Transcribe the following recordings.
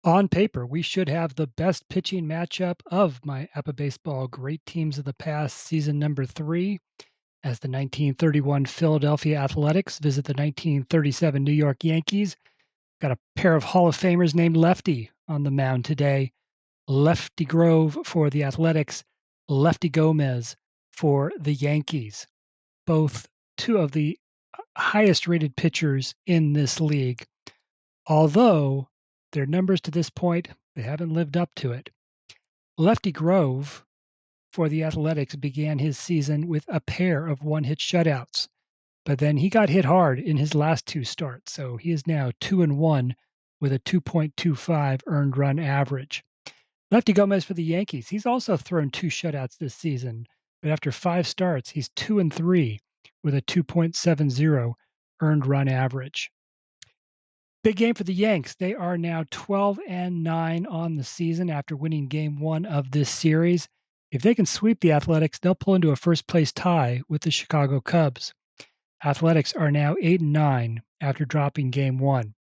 On paper, we should have the best pitching matchup of my APBA baseball great teams of the past, season number 3, as the 1931 Philadelphia Athletics visit the 1937 New York Yankees. Got a pair of Hall of Famers named Lefty on the mound today. Lefty Grove for the Athletics, Lefty Gomez for the Yankees. Both two of the highest rated pitchers in this league, although their numbers to this point, they haven't lived up to it. Lefty Grove for the Athletics began his season with a pair of one-hit shutouts, but then he got hit hard in his last 2 starts, so he is now 2-1 with a 2.25 earned run average. Lefty Gomez for the Yankees, he's also thrown 2 shutouts this season, but after 5 starts, he's 2-3 with a 2.70 earned run average. Big game for the Yanks. They are now 12-9 on the season after winning game 1 of this series. If they can sweep the Athletics, they'll pull into a first-place tie with the Chicago Cubs. Athletics are now 8-9 after dropping game 1.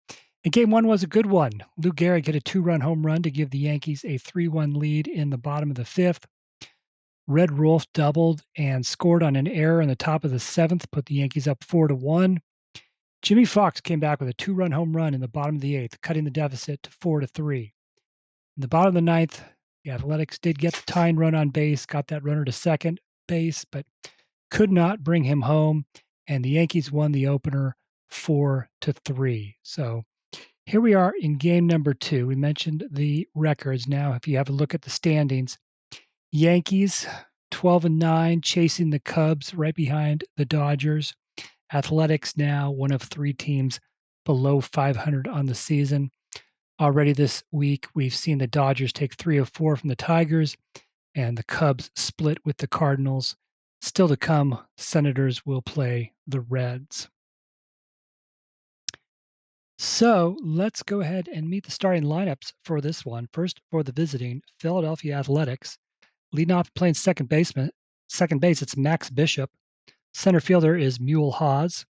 And game 1 was a good one. Lou Gehrig hit a 2-run home run to give the Yankees a 3-1 lead in the bottom of the 5th. Red Rolfe doubled and scored on an error in the top of the 7th, put the Yankees up 4-1. Jimmy Fox came back with a 2-run home run in the bottom of the 8th, cutting the deficit to 4-3. In the bottom of the 9th, the Athletics did get the tying run on base, got that runner to second base, but could not bring him home, and the Yankees won the opener 4-3. So here we are in game number 2. We mentioned the records. Now, if you have a look at the standings, Yankees 12-9, chasing the Cubs right behind the Dodgers. Athletics now one of 3 teams below 500 on the season. Already this week, we've seen the Dodgers take 3 of 4 from the Tigers, and the Cubs split with the Cardinals. Still to come, Senators will play the Reds. So let's go ahead and meet the starting lineups for this one. First, for the visiting Philadelphia Athletics, leading off playing second base, it's Max Bishop. Center fielder is Mule Haas.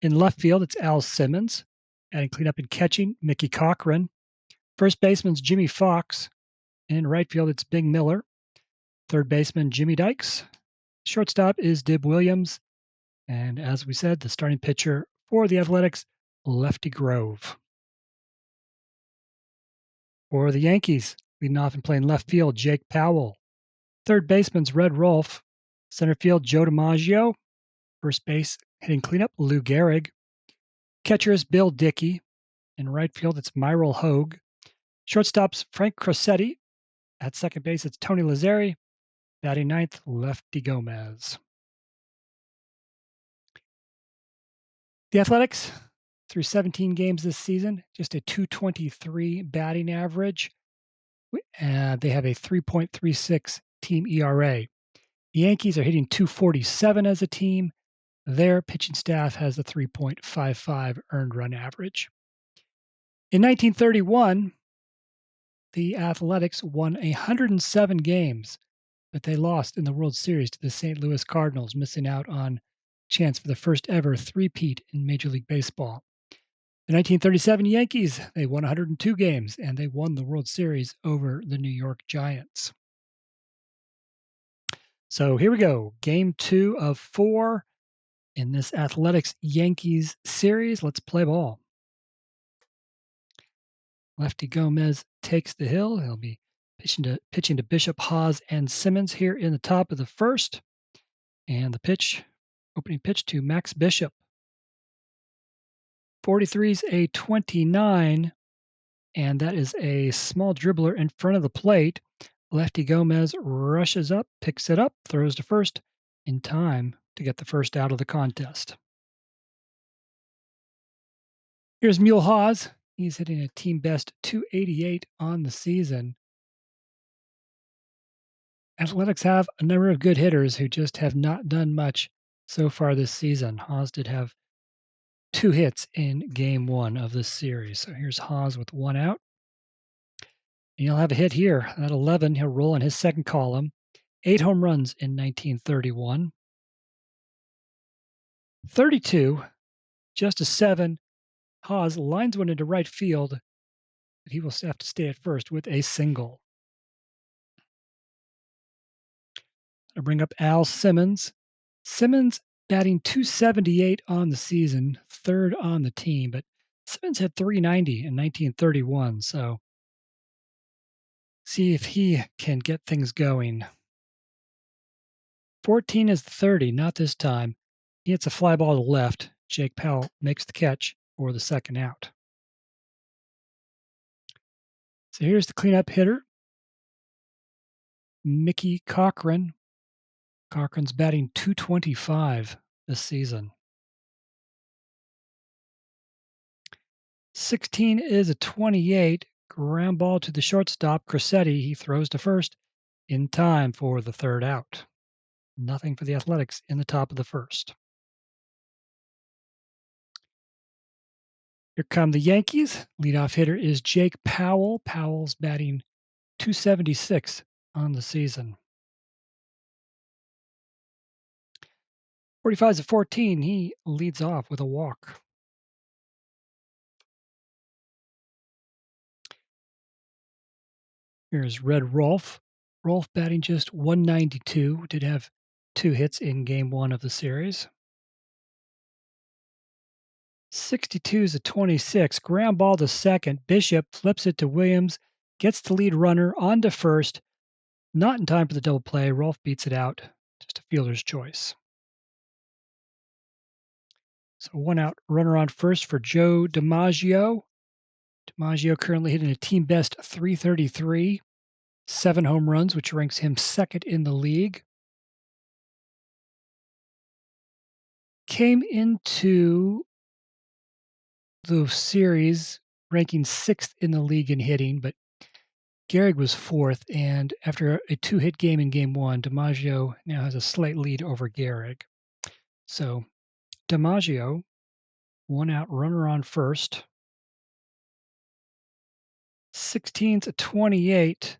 In left field, it's Al Simmons. Adding cleanup and catching, Mickey Cochran. First baseman's Jimmy Fox. In right field, it's Bing Miller. Third baseman, Jimmy Dykes. Shortstop is Dib Williams. And as we said, the starting pitcher for the Athletics, Lefty Grove. For the Yankees, leading off and playing left field, Jake Powell. Third baseman's Red Rolfe. Center field, Joe DiMaggio. First base, hitting cleanup, Lou Gehrig. Catcher is Bill Dickey. In right field, it's Myril Hogue. Shortstop's Frank Crosetti. At second base, it's Tony Lazzeri. Batting ninth, Lefty Gomez. The Athletics, through 17 games this season, just a 2.23 batting average. They have a 3.36 team ERA. The Yankees are hitting 247 as a team. Their pitching staff has a 3.55 earned run average. In 1931, the Athletics won 107 games, but they lost in the World Series to the St. Louis Cardinals, missing out on chance for the first ever three-peat in Major League Baseball. The 1937 Yankees, they won 102 games, and they won the World Series over the New York Giants. So here we go, game 2 of 4 in this Athletics-Yankees series. Let's play ball. Lefty Gomez takes the hill. He'll be pitching to Bishop, Haas, and Simmons here in the top of the first. And the pitch, opening pitch to Max Bishop. 43's a 29, and that is a small dribbler in front of the plate. Lefty Gomez rushes up, picks it up, throws to first in time to get the first out of the contest. Here's Mule Haas. He's hitting a team best 288 on the season. Athletics have a number of good hitters who just have not done much so far this season. Haas did have 2 hits in game 1 of this series. So here's Haas with 1 out. And he'll have a hit here. At 11, he'll roll in his second column. 8 home runs in 1931. 32, just a 7. Haas lines one into right field. but he will have to stay at first with a single. I bring up Al Simmons. Simmons batting 278 on the season, third on the team, but Simmons had 390 in 1931, so see if he can get things going. 14 is the 30, not this time. He hits a fly ball to left. Jake Powell makes the catch for the second out. So here's the cleanup hitter, Mickey Cochran. Cochran's batting 225 this season. 16 is a 28. Ground ball to the shortstop, Cressetti. He throws to first in time for the third out. Nothing for the Athletics in the top of the first. Here come the Yankees. Leadoff hitter is Jake Powell. Powell's batting 276 on the season. 45 to 14. He leads off with a walk. Here's Red Rolf. Rolf batting just 192. Did have 2 hits in game 1 of the series. 62 is a 26. Ground ball to second. Bishop flips it to Williams. Gets the lead runner on to first. Not in time for the double play. Rolf beats it out. Just a fielder's choice. So 1 out, runner on first for Joe DiMaggio. DiMaggio currently hitting a team best 333. 7 home runs, which ranks him second in the league. Came into the series ranking 6th in the league in hitting, but Gehrig was 4th, and after a 2-hit game in game 1, DiMaggio now has a slight lead over Gehrig. So DiMaggio, 1 out, runner on first. 16 to 28.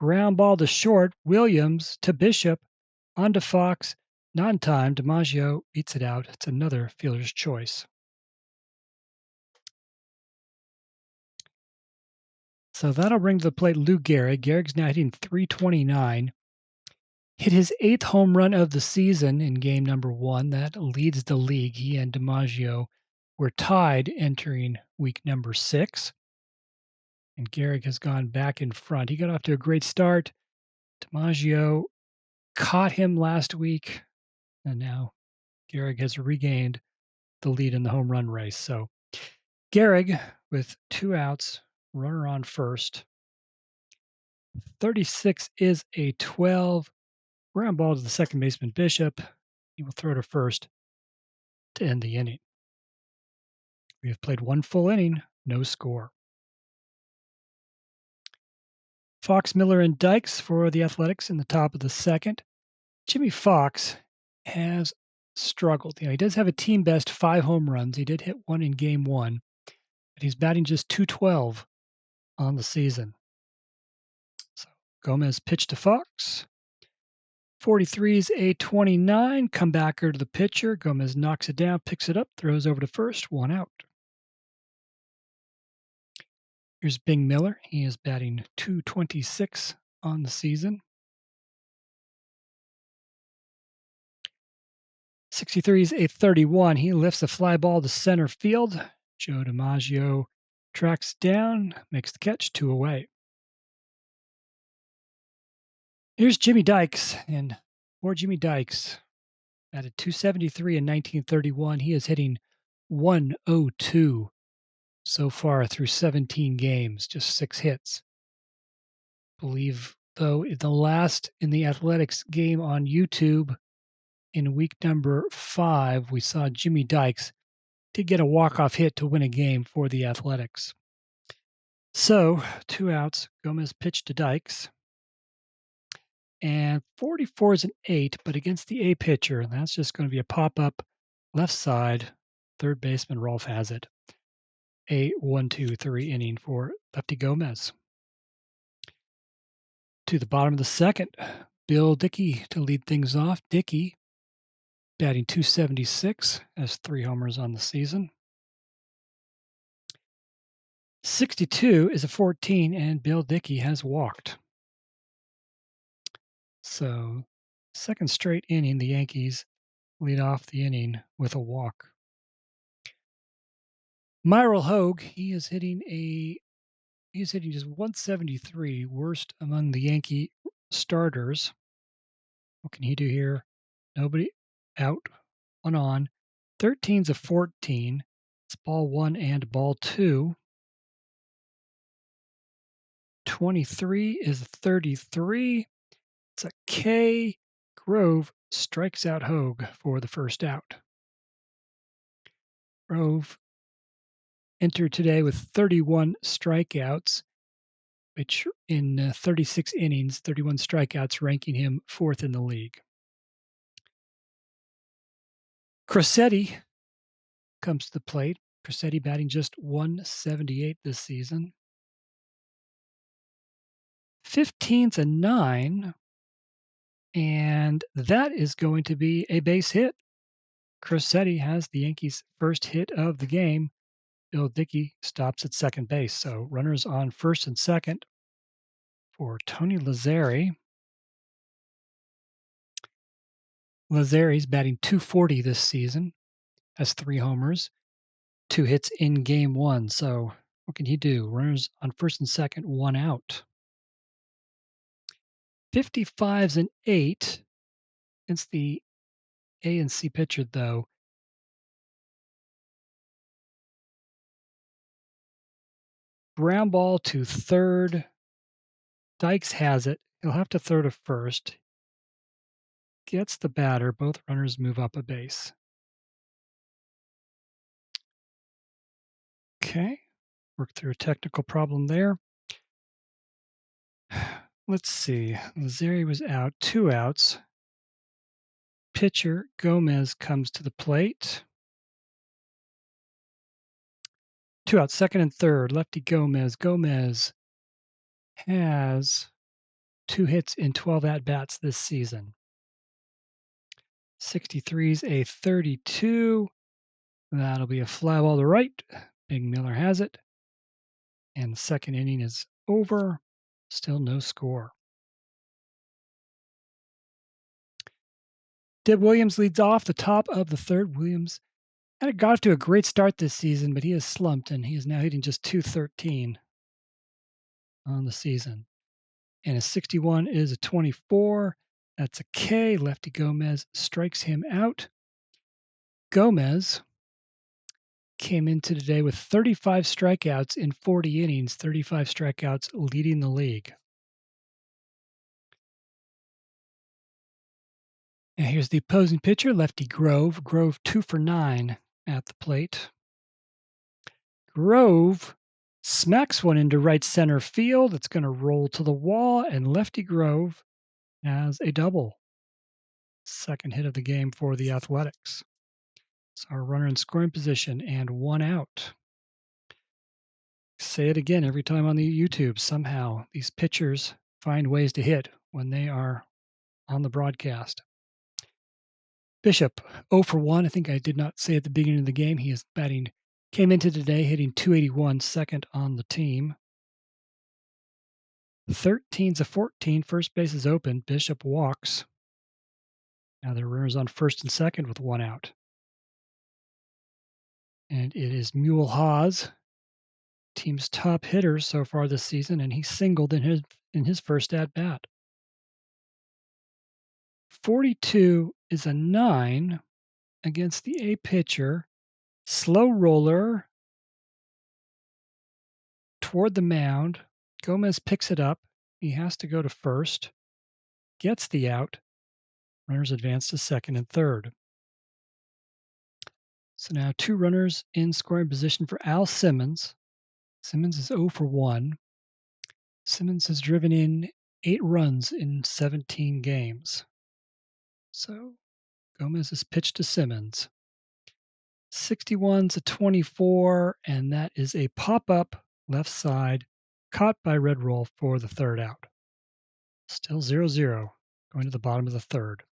Ground ball to short. Williams to Bishop. On to Fox. Not in time. DiMaggio beats it out. It's another fielder's choice. So that'll bring to the plate Lou Gehrig. Gehrig's now hitting 329. Hit his 8th home run of the season in game number 1. That leads the league. He and DiMaggio were tied entering week number 6. And Gehrig has gone back in front. He got off to a great start. DiMaggio caught him last week, and now Gehrig has regained the lead in the home run race. So Gehrig with 2 outs, runner on first. 36 is a 12. Ground ball to the second baseman Bishop. He will throw to first to end the inning. We have played 1 full inning, no score. Fox, Miller, and Dykes for the Athletics in the top of the second. Jimmy Fox has struggled. He does have a team best 5 home runs. He did hit 1 in game 1, but he's batting just 212 on the season. So Gomez pitched to Fox. 43 is a 29. Comebacker to the pitcher. Gomez knocks it down, picks it up, throws over to first, 1 out. Here's Bing Miller. He is batting 226 on the season. 63 is a 31. He lifts a fly ball to center field. Joe DiMaggio tracks down, makes the catch, 2 away. Here's Jimmy Dykes, and for Jimmy Dykes, at a 273 in 1931, he is hitting 102 so far through 17 games, just 6 hits. Believe, though, in the Athletics game on YouTube in week number 5, we saw Jimmy Dykes did get a walk-off hit to win a game for the Athletics. So 2 outs. Gomez pitched to Dykes. And 44 is an 8, but against the A pitcher, that's just going to be a pop-up left side. Third baseman Rolf has it. A 1-2-3 inning for Lefty Gomez. To the bottom of the second, Bill Dickey to lead things off. Dickey batting 276, has 3 homers on the season. 62 is a 14, and Bill Dickey has walked. So, second straight inning, the Yankees lead off the inning with a walk. Myril Hogue, he's hitting just 173, worst among the Yankee starters. What can he do here? Nobody out, one on. 13's a 14. It's ball one and ball two. 23 is a 33. It's a K. Grove strikes out Hogue for the first out. Grove entered today with 31 strikeouts, which in 36 innings, 31 strikeouts, ranking him fourth in the league. Crosetti comes to the plate. Crosetti batting just 178 this season. 15's a 9, and that is going to be a base hit. Crosetti has the Yankees' first hit of the game. Bill Dickey stops at second base, so runners on first and second for Tony Lazzeri. Lazzeri's batting .240 this season, has 3 homers, 2 hits in game 1. So what can he do? Runners on first and second, 1 out. 55's an 8. Against the A and C pitcher, though. Ground ball to third. Dykes has it. He'll have to throw to first. Gets the batter. Both runners move up a base. Okay. Work through a technical problem there. Let's see. Lazzeri was out. 2 outs. Pitcher Gomez comes to the plate. 2 outs, second and third. Lefty Gomez. Gomez has 2 hits in 12 at-bats this season. 63's a 32. That'll be a fly ball to right. Big Miller has it. And the second inning is over. Still no score. Dib Williams leads off the top of the third. Williams got off to a great start this season, but he has slumped, and he is now hitting just .213 on the season. And a 61 is a 24. That's a K. Lefty Gomez strikes him out. Gomez came into today with 35 strikeouts in 40 innings, 35 strikeouts leading the league. And here's the opposing pitcher, Lefty Grove. Grove 2 for 9 at the plate. Grove smacks one into right center field. It's going to roll to the wall, and Lefty Grove has a double. Second hit of the game for the Athletics. So our runner in scoring position and 1 out. Say it again every time on the YouTube. Somehow these pitchers find ways to hit when they are on the broadcast. Bishop 0 for 1. I think I did not say at the beginning of the game. He is batting, came into today hitting .281, second on the team. 13's a 14. First base is open. Bishop walks. Now the runners on first and second with 1 out. And it is Mule Haas, team's top hitter so far this season, and he singled in his first at bat. 42 is a 9 against the A pitcher. Slow roller toward the mound. Gomez picks it up. He has to go to first. Gets the out. Runners advance to second and third. So now 2 runners in scoring position for Al Simmons. Simmons is 0 for 1. Simmons has driven in 8 runs in 17 games. So Gomez has pitched to Simmons. 61's a 24, and that is a pop-up left side, caught by Red Roll for the third out. Still 0-0, going to the bottom of the third.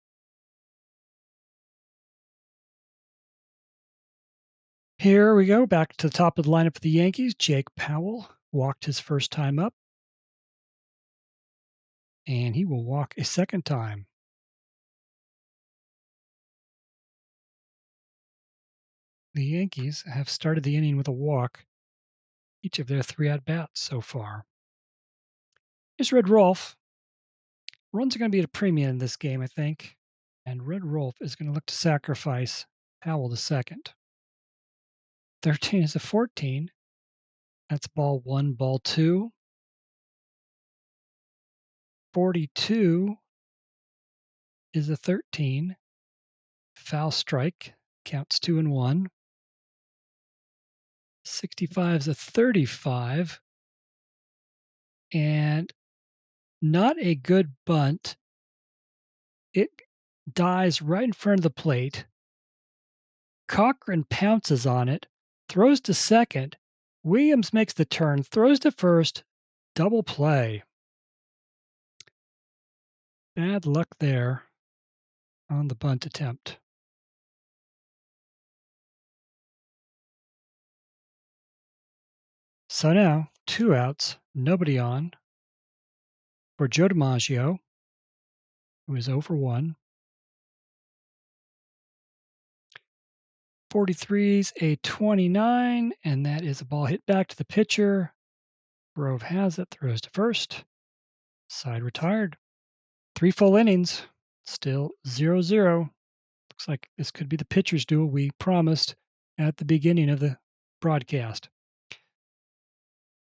Here we go, back to the top of the lineup for the Yankees. Jake Powell walked his first time up, and he will walk a second time. The Yankees have started the inning with a walk each of their 3 at-bats so far. Here's Red Rolf. Runs are going to be at a premium in this game, I think. And Red Rolf is going to look to sacrifice Powell to second. 13 is a 14. That's ball 1, ball 2. 42 is a 13. Foul strike. Counts 2-1. 65 is a 35. And not a good bunt. It dies right in front of the plate. Cochran pounces on it, throws to second. Williams makes the turn, throws to first. Double play. Bad luck there on the bunt attempt. So now, 2 outs, nobody on for Joe DiMaggio, who is 0 for 1. 43's a 29, and that is a ball hit back to the pitcher. Grove has it, throws to first. Side retired. 3 full innings, still 0-0. Looks like this could be the pitcher's duel we promised at the beginning of the broadcast.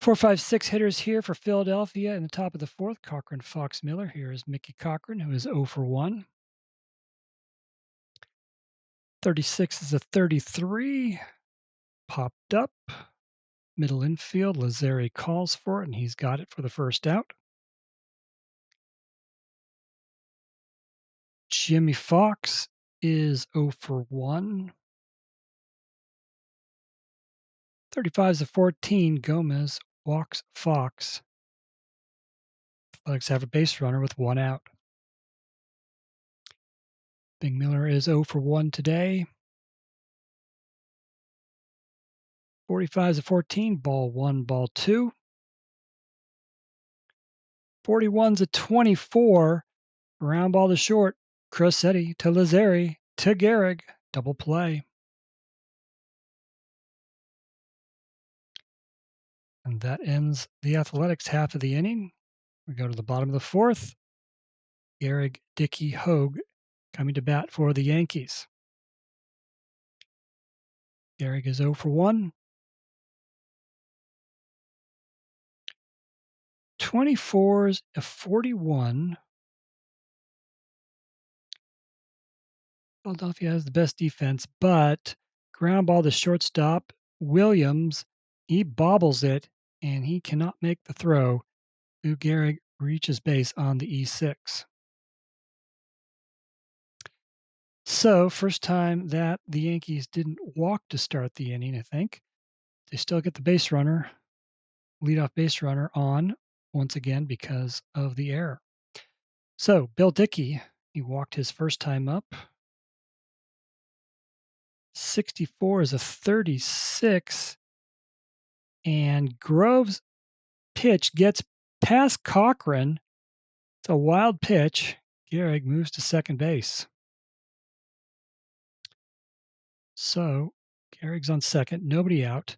4, 5, 6 hitters here for Philadelphia in the top of the 4th. Cochran, Fox, Miller. Here is Mickey Cochran, who is 0 for 1. 36 is a 33. Popped up. Middle infield. Lazzeri calls for it, and he's got it for the first out. Jimmy Fox is 0 for 1. 35 is a 14. Gomez walks Fox. Athletics have a base runner with 1 out. Bing Miller is 0 for 1 today. 45 is a 14. Ball 1, ball 2. 41's a 24. Ground ball to short. Crossetti to Lazzeri to Gehrig. Double play. And that ends the Athletics half of the inning. We go to the bottom of the 4th. Gehrig, Dickey, Hogue coming to bat for the Yankees. Gehrig is 0 for 1. 24's a 41. Philadelphia has the best defense, but ground ball to shortstop. Williams, he bobbles it, and he cannot make the throw. Lou Gehrig reaches base on the E6. So, first time that the Yankees didn't walk to start the inning, I think. They still get the base runner, leadoff base runner on once again because of the error. So, Bill Dickey, he walked his first time up. 64 is a 36. And Grove's pitch gets past Cochran. It's a wild pitch. Gehrig moves to second base. So Gehrig's on second, nobody out.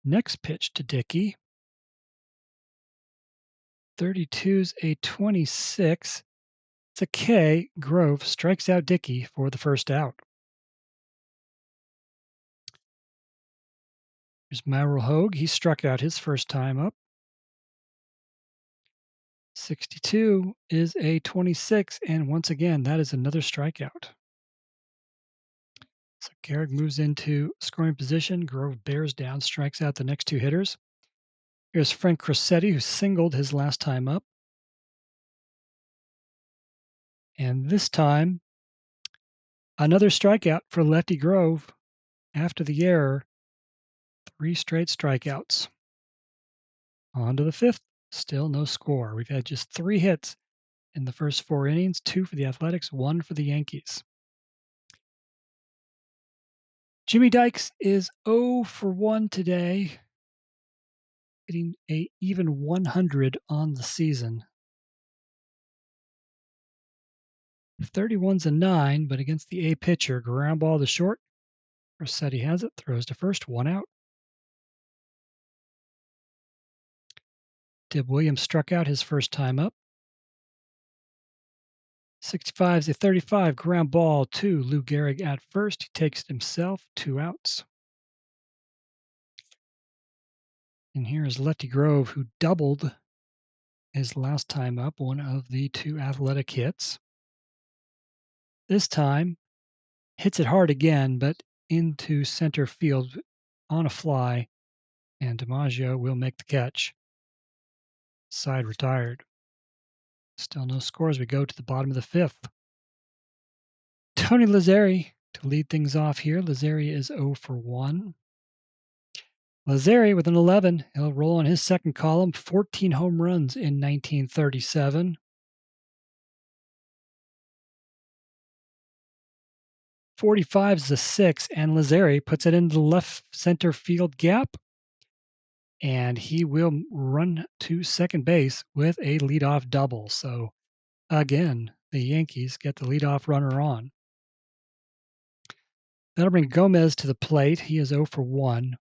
Next pitch to Dickey. 32's a 26. It's a K. Grove strikes out Dickey for the first out. Here's Merrill Hogue. He struck out his first time up. 62 is a 26, and once again, that is another strikeout. So Gehrig moves into scoring position. Grove bears down, strikes out the next 2 hitters. Here's Frank Crossetti, who singled his last time up. And this time, another strikeout for Lefty Grove after the error. 3 straight strikeouts. On to the 5th. Still no score. We've had just 3 hits in the first 4 innings, 2 for the Athletics, 1 for the Yankees. Jimmy Dykes is 0 for 1 today, getting a even 100 on the season. 31's a 9, but against the A pitcher, ground ball to short. Rossetti has it, throws to first, 1 out. Dib Williams struck out his first time up. 65's a 35, ground ball to Lou Gehrig at first. He takes it himself, 2 outs. And here's Lefty Grove, who doubled his last time up, one of the 2 athletic hits. This time, hits it hard again, but into center field on a fly, and DiMaggio will make the catch. Side retired. Still no scores. We go to the bottom of the 5th. Tony Lazzeri to lead things off here. Lazzeri is 0 for 1. Lazzeri with an 11. He'll roll on his second column. 14 home runs in 1937. 45 is a 6, and Lazzeri puts it into the left center field gap, and he will run to second base with a leadoff double. So again, the Yankees get the leadoff runner on. That'll bring Gomez to the plate. He is 0 for 1.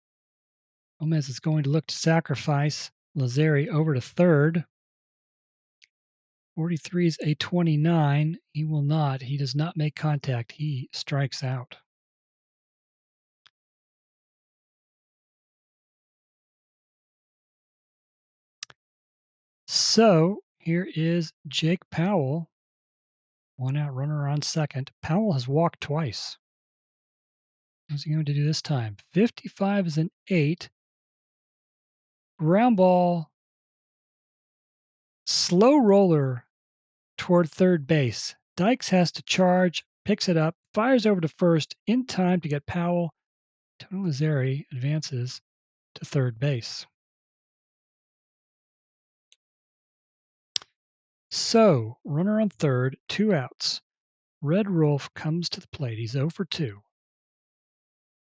Gomez is going to look to sacrifice Lazzeri over to third. 43 is a 29. He will not. He does not make contact. He strikes out. So here is Jake Powell. 1 out runner on second. Powell has walked twice. What's he going to do this time? 55 is an 8. Ground ball. Slow roller toward third base. Dykes has to charge, picks it up, fires over to first in time to get Powell. Tony Lazzeri advances to third base. So, runner on third, 2 outs. Red Rolf comes to the plate. He's 0 for 2.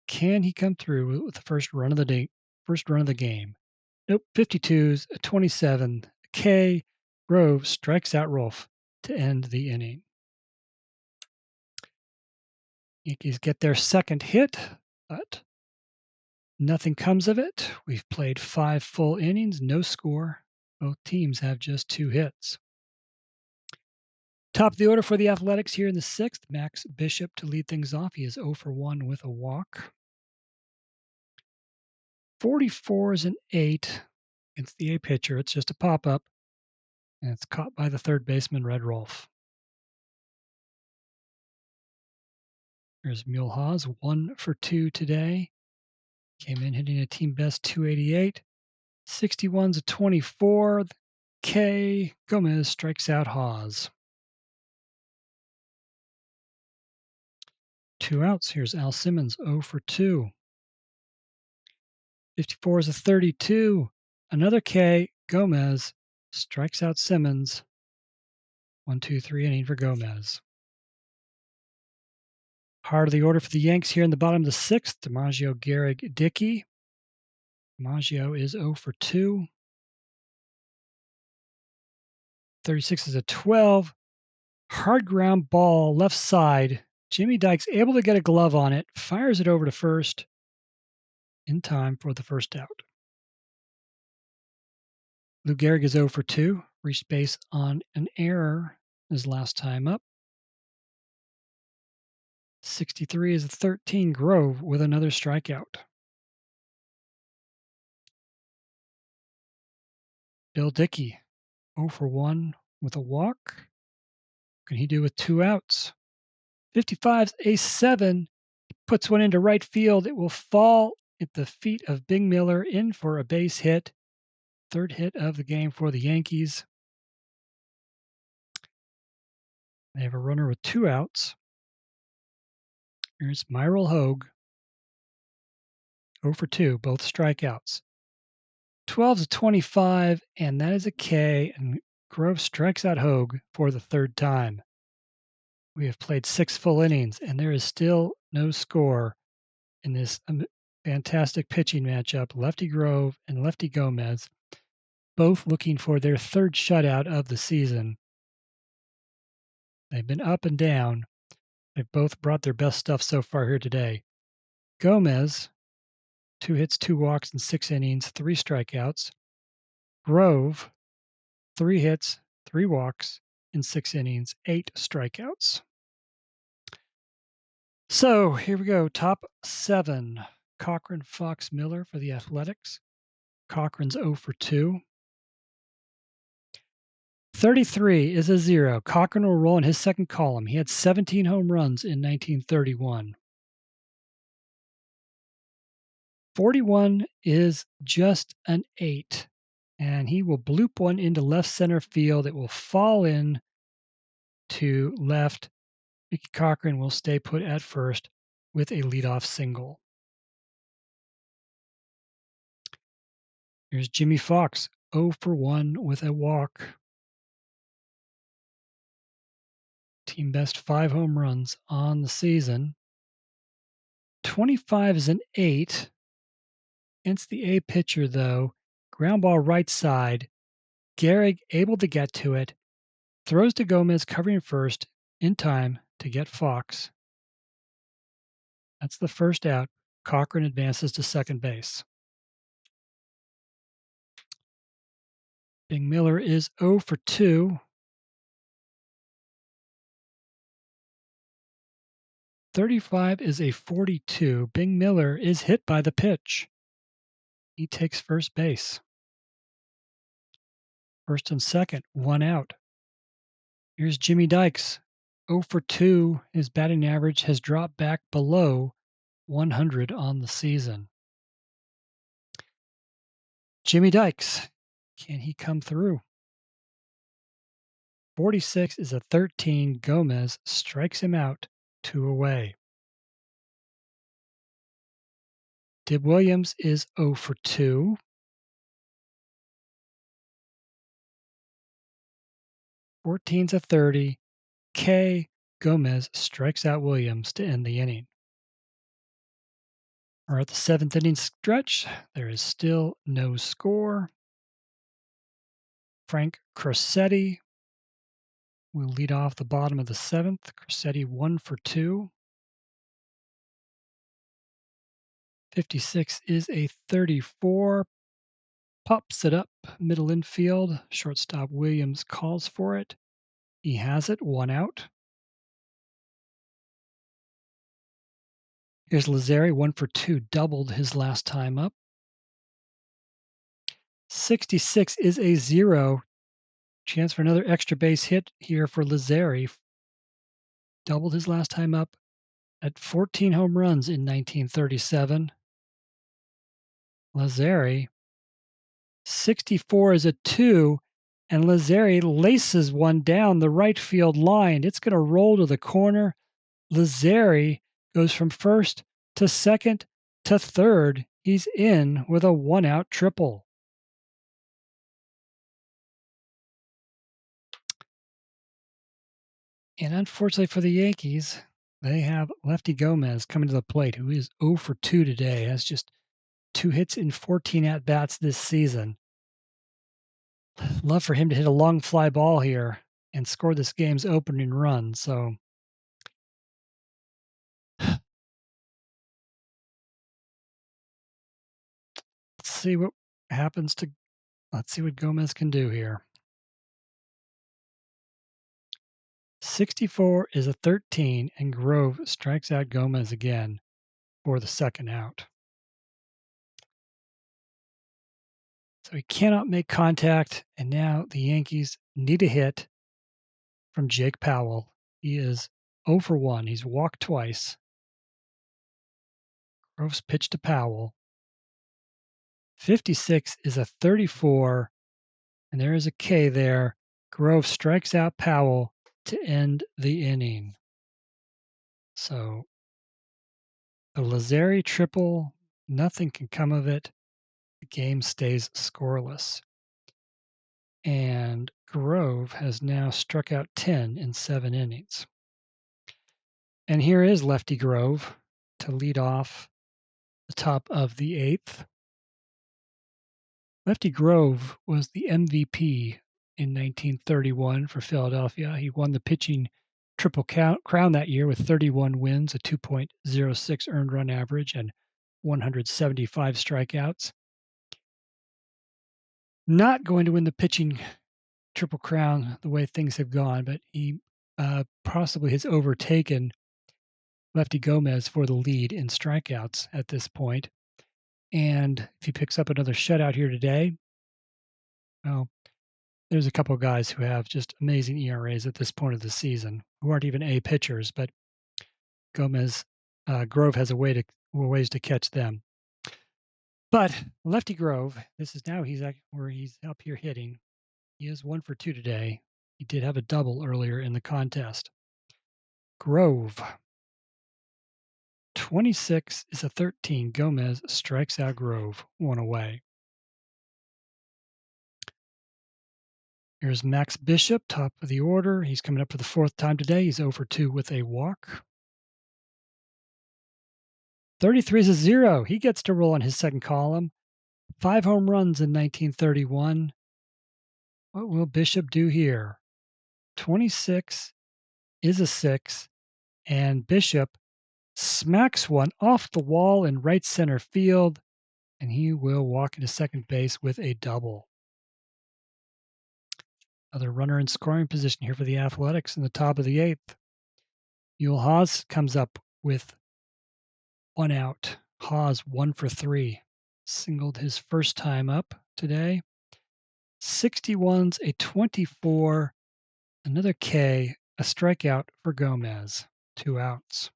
Can he come through with the first run of the game? Nope. 52's a 27. K. Grove strikes out Rolf to end the inning. Yankees get their second hit, but nothing comes of it. We've played 5 full innings, no score. Both teams have just 2 hits. Top of the order for the Athletics here in the 6th. Max Bishop to lead things off. He is 0 for 1 with a walk. 44 is an 8 against the A pitcher. It's just a pop-up, and it's caught by the third baseman, Red Rolf. Here's Mulhaz, 1 for 2 today. Came in hitting a team best 288. 61's a 24. K. Gomez strikes out Hawes. 2 outs. Here's Al Simmons, 0 for 2. 54 is a 32. Another K. Gomez strikes out Simmons. 1-2-3 inning for Gomez. Heart of the order for the Yanks here in the bottom of the 6th. DiMaggio, Gehrig, Dickey. DiMaggio is 0 for 2. 36 is a 12. Hard ground ball, left side. Jimmy Dykes able to get a glove on it, fires it over to first in time for the first out. Lou Gehrig is 0 for 2. Reached base on an error his last time up. 63 is a 13. Grove with another strikeout. Bill Dickey, 0 for 1 with a walk. What can he do with 2 outs? 55's a 7. Puts one into right field. It will fall at the feet of Bing Miller in for a base hit. Third hit of the game for the Yankees. They have a runner with 2 outs. Here's Myril Hogue. 0 for 2, both strikeouts. 12's a 25, and that is a K, and Grove strikes out Hogue for the 3rd time. We have played 6 full innings, and there is still no score in this fantastic pitching matchup. Lefty Grove and Lefty Gomez, both looking for their third shutout of the season. They've been up and down. They've both brought their best stuff so far here today. Gomez, 2 hits, 2 walks in 6 innings, 3 strikeouts. Grove, 3 hits, 3 walks in 6 innings, 8 strikeouts. So here we go. Top 7. Cochran, Fox, Miller for the Athletics. Cochran's 0 for 2. 33 is a 0. Cochran will roll in his second column. He had 17 home runs in 1931. 41 is just an 8. And he will bloop one into left center field. It will fall in to left. Mickey Cochran will stay put at first with a leadoff single. Here's Jimmy Fox, 0 for 1 with a walk. Team best 5 home runs on the season. 25 is an 8. Against the A pitcher, though. Ground ball right side. Gehrig able to get to it. Throws to Gomez covering first in time to get Fox. That's the first out. Cochran advances to second base. Bing Miller is 0 for 2. 35 is a 42. Bing Miller is hit by the pitch. He takes first base. First and second, 1 out. Here's Jimmy Dykes, 0 for 2. His batting average has dropped back below 100 on the season. Jimmy Dykes, can he come through? 46 is a 13. Gomez strikes him out, 2 away. Dib Williams is 0 for 2. 14's a 30. K. Gomez strikes out Williams to end the inning. We're at the 7th inning stretch. There is still no score. Frank Crosetti will lead off the bottom of the 7th. Crosetti 1 for 2. 56 is a 34. Pops it up middle infield. Shortstop Williams calls for it. He has it, 1 out. Here's Lazzari, 1 for 2, doubled his last time up. 66 is a 0. Chance for another extra base hit here for Lazzari. Doubled his last time up at 14 home runs in 1937. Lazzari, 64 is a 2, and Lazzari laces one down the right field line. It's going to roll to the corner. Lazzari goes from first to second to third. He's in with a 1-out triple. And unfortunately for the Yankees, they have Lefty Gomez coming to the plate, who is 0 for 2 today. Has just 2 hits in 14 at-bats this season. Love for him to hit a long fly ball here and score this game's opening run. So let's see what happens to. Let's see what Gomez can do here. 64 is a 13, and Grove strikes out Gomez again for the second out. So he cannot make contact, and now the Yankees need a hit from Jake Powell. He is 0 for 1. He's walked twice. Grove's pitch to Powell. 56 is a 34, and there is a K there. Grove strikes out Powell to end the inning. So the Lazzari triple, nothing can come of it. The game stays scoreless. And Grove has now struck out 10 in 7 innings. And here is Lefty Grove to lead off top of the 8th. Lefty Grove was the MVP in 1931 for Philadelphia. He won the pitching triple crown that year with 31 wins, a 2.06 earned run average, and 175 strikeouts. Not going to win the pitching triple crown the way things have gone, but he possibly has overtaken Lefty Gomez for the lead in strikeouts at this point. And if he picks up another shutout here today, well, there's a couple of guys who have just amazing ERAs at this point of the season who aren't even A pitchers, but Grove has ways to catch them. But Lefty Grove, this is now where he's up here hitting. He is 1 for 2 today. He did have a double earlier in the contest. Grove, 26 is a 13. Gomez strikes out Grove, 1 away. Here's Max Bishop, top of the order. He's coming up for the 4th time today. He's 0 for 2 with a walk. 33 is a 0. He gets to roll on his second column. 5 home runs in 1931. What will Bishop do here? 26 is a 6, and Bishop smacks one off the wall in right center field, and he will walk into second base with a double. Another runner in scoring position here for the Athletics in the top of the 8th. Ewell Haas comes up with 1 out. Haas 1 for 3. Singled his first time up today. 61's a 24. Another K, a strikeout for Gomez. 2 outs.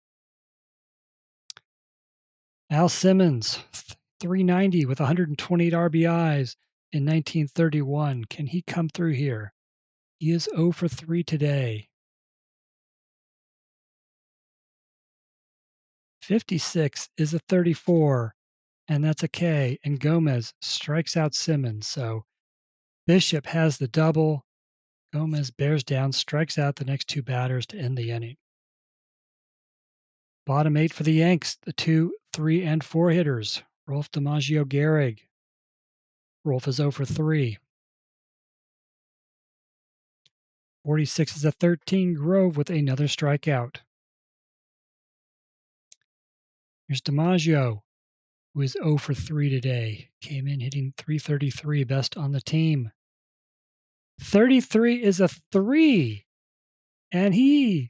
Al Simmons, 390 with 128 RBIs in 1931. Can he come through here? He is 0 for 3 today. 56 is a 34, and that's a K, and Gomez strikes out Simmons. So Bishop has the double. Gomez bears down, strikes out the next 2 batters to end the inning. Bottom 8 for the Yanks, the 2, 3, and 4 hitters. Rolf DiMaggio Gehrig. Rolf is 0 for 3. 46 is a 13. Grove with another strikeout. Here's DiMaggio, who is 0 for 3 today. Came in hitting .333, best on the team. 33 is a 3, and he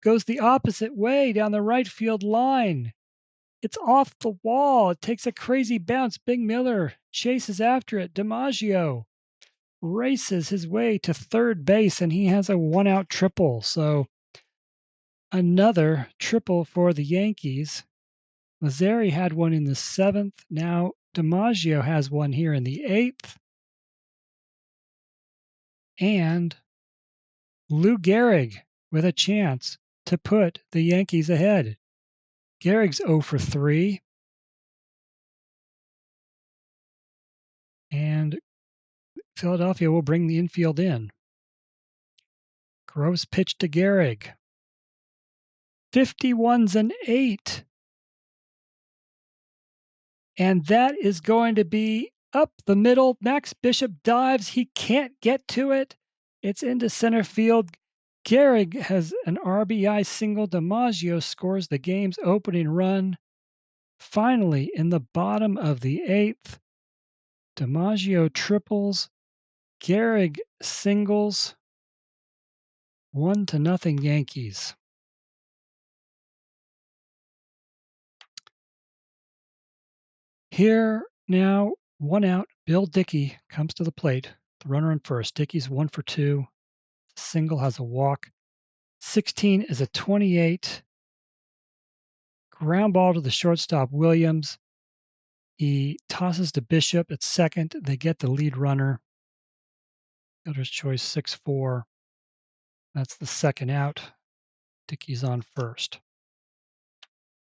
goes the opposite way down the right field line. It's off the wall. It takes a crazy bounce. Big Miller chases after it. DiMaggio races his way to third base, and he has a 1-out triple. So another triple for the Yankees. Lazzeri had one in the 7th. Now DiMaggio has one here in the 8th. And Lou Gehrig with a chance to put the Yankees ahead. Gehrig's 0 for 3. And Philadelphia will bring the infield in. Gross pitch to Gehrig. 51's an 8. And that is going to be up the middle. Max Bishop dives. He can't get to it. It's into center field. Gehrig has an RBI single. DiMaggio scores the game's opening run. Finally, in the bottom of the 8th, DiMaggio triples. Gehrig singles. 1-0 Yankees. Here now, 1 out. Bill Dickey comes to the plate. The runner on first. Dickey's 1 for 2. Single has a walk. 16 is a 28. Ground ball to the shortstop, Williams. He tosses to Bishop at second. They get the lead runner. Fielder's choice 6-4. That's the second out. Dickey's on first.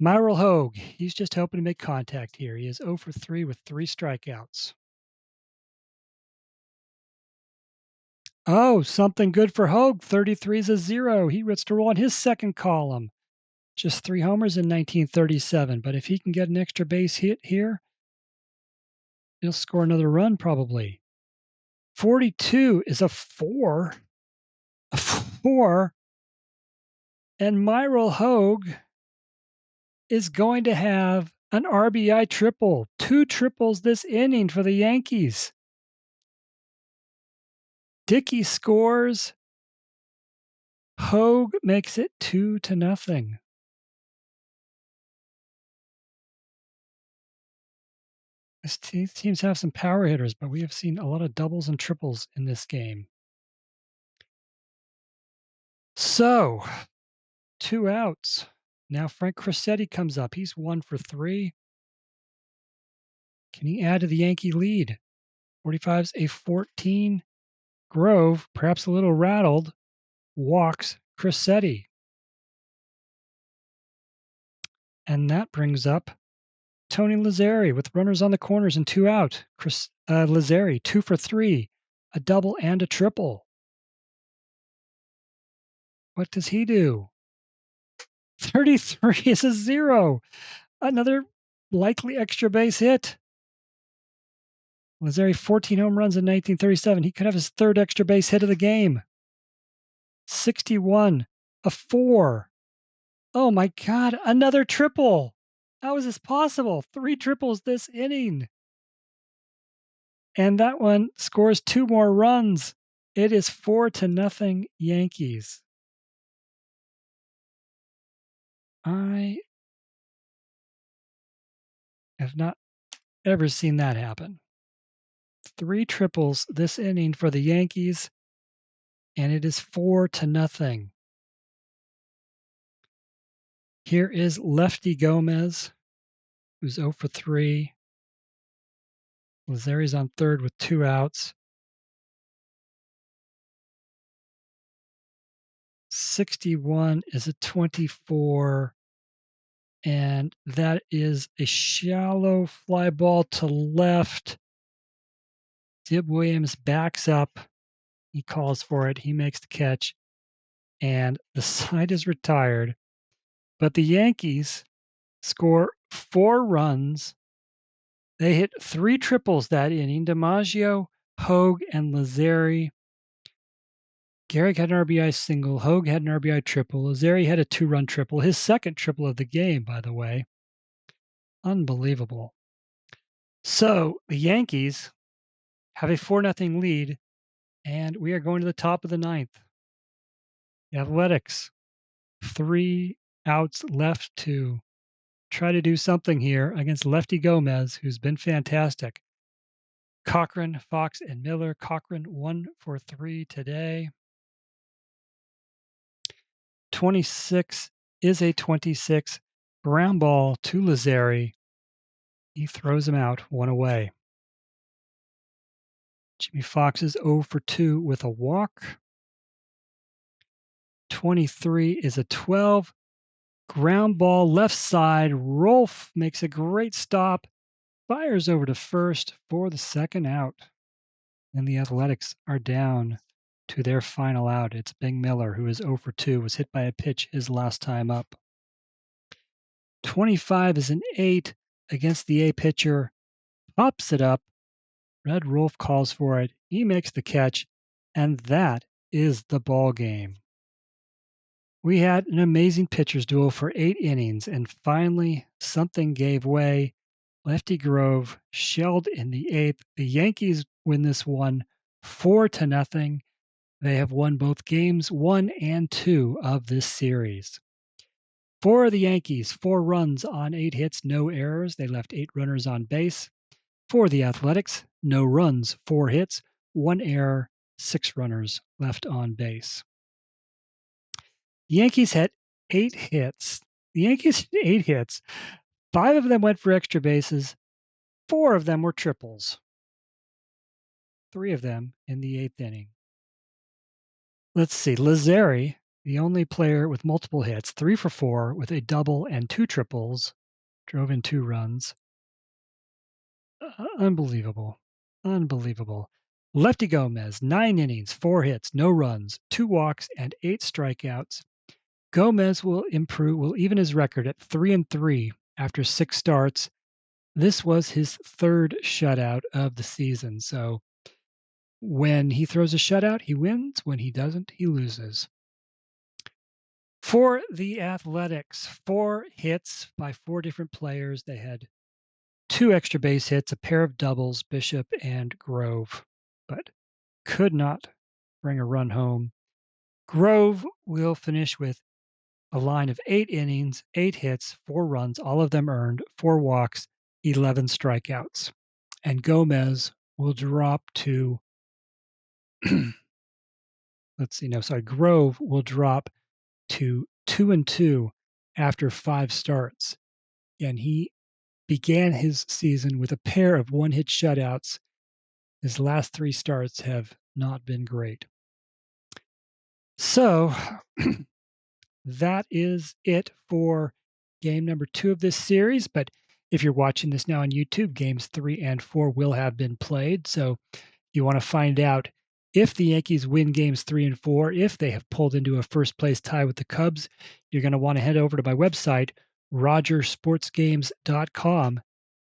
Myril Hogue, he's just hoping to make contact here. He is 0 for 3 with 3 strikeouts. Oh, something good for Hogue. 33 is a 0. He gets to roll on his second column. Just 3 homers in 1937, but if he can get an extra base hit here, he'll score another run probably. 42 is a 4. A 4. And Myril Hogue is going to have an RBI triple. 2 triples this inning for the Yankees. Dickey scores. Hogue makes it 2-0. These teams have some power hitters, but we have seen a lot of doubles and triples in this game. So, 2 outs. Now Frank Crissetti comes up. He's 1 for 3. Can he add to the Yankee lead? 45's a 14. Grove, perhaps a little rattled, walks Crissetti. And that brings up Tony Lazzeri with runners on the corners and 2 out. Lazzeri, 2 for 3, a double and a triple. What does he do? 33 is a 0. Another likely extra base hit. Lazzeri, 14 home runs in 1937. He could have his 3rd extra base hit of the game. 61, a 4. Oh my God, another triple. How is this possible? 3 triples this inning. And that one scores 2 more runs. It is 4-0 Yankees. I have not ever seen that happen. 3 triples this inning for the Yankees, and it is 4-0. Here is Lefty Gomez, who's 0 for 3. Lazzeri's on third with 2 outs. 61 is a 24, and that is a shallow fly ball to left. Dib Williams backs up. He calls for it. He makes the catch, and the side is retired. But the Yankees score 4 runs. They hit 3 triples that inning. DiMaggio, Hogue, and Lazzeri. Gehrig had an RBI single. Hogue had an RBI triple. Lazzeri had a 2-run triple. His 2nd triple of the game, by the way. Unbelievable. So the Yankees have a 4-0 lead, and we are going to the top of the 9th. The Athletics, 3 outs left to try to do something here against Lefty Gomez, who's been fantastic. Cochran, Fox, and Miller. Cochran 1 for 3 today. 26 is a 26. Ground ball to Lazzeri. He throws him out, 1 away. Jimmy Fox is 0 for 2 with a walk. 23 is a 12. Ground ball left side. Rolf makes a great stop. Fires over to first for the 2nd out. And the Athletics are down to their final out. It's Bing Miller, who is 0 for 2, was hit by a pitch his last time up. 25 is an 8 against the A pitcher. Pops it up. Red Wolf calls for it. He makes the catch. And that is the ball game. We had an amazing pitcher's duel for 8 innings, and finally something gave way. Lefty Grove shelled in the 8th. The Yankees win this one 4-0. They have won both games 1 and 2 of this series. For the Yankees, 4 runs on 8 hits, no errors. They left 8 runners on base. For the Athletics, no runs, 4 hits, 1 error, 6 runners left on base. The Yankees had 8 hits. 5 of them went for extra bases. 4 of them were triples. 3 of them in the 8th inning. Let's see. Lazzeri, the only player with multiple hits, 3 for 4 with a double and 2 triples, drove in 2 runs. Unbelievable. Lefty Gomez, 9 innings, 4 hits, no runs, 2 walks, and 8 strikeouts. Gomez will even his record at 3-3 after 6 starts. This was his 3rd shutout of the season, so when he throws a shutout, he wins. When he doesn't, he loses. For the Athletics, 4 hits by 4 different players. They had 2 extra base hits, a pair of doubles, Bishop and Grove, but could not bring a run home. Grove will finish with a line of 8 innings, 8 hits, 4 runs, all of them earned, 4 walks, 11 strikeouts. And Gomez will drop to Grove will drop to 2-2 after 5 starts. And he began his season with a pair of one-hit shutouts. His last 3 starts have not been great. So that is it for game number 2 of this series. But if you're watching this now on YouTube, games 3 and 4 will have been played. So you want to find out if the Yankees win games 3 and 4, if they have pulled into a first place tie with the Cubs, you're going to want to head over to my website, rogersportsgames.com,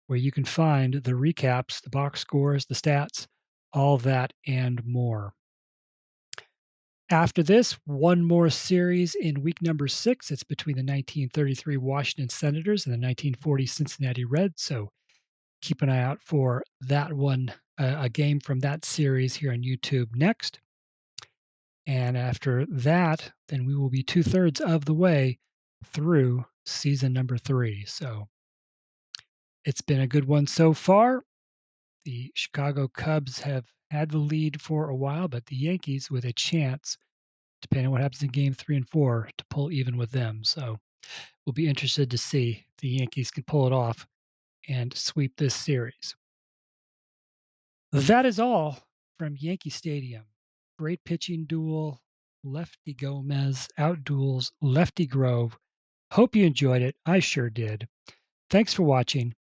where you can find the recaps, the box scores, the stats, all that and more. After this, one more series in week number 6. It's between the 1933 Washington Senators and the 1940 Cincinnati Reds. So keep an eye out for that one, a game from that series here on YouTube next. And after that, then we will be 2/3 of the way through season number 3. So it's been a good one so far. The Chicago Cubs have had the lead for a while, but the Yankees with a chance, depending on what happens in game 3 and 4, to pull even with them. So we'll be interested to see if the Yankees can pull it off and sweep this series. That is all from Yankee Stadium. Great pitching duel, Lefty Gomez outduels Lefty Grove. Hope you enjoyed it. I sure did. Thanks for watching.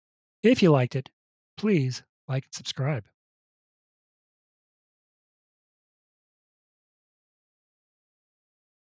If you liked it, please like and subscribe.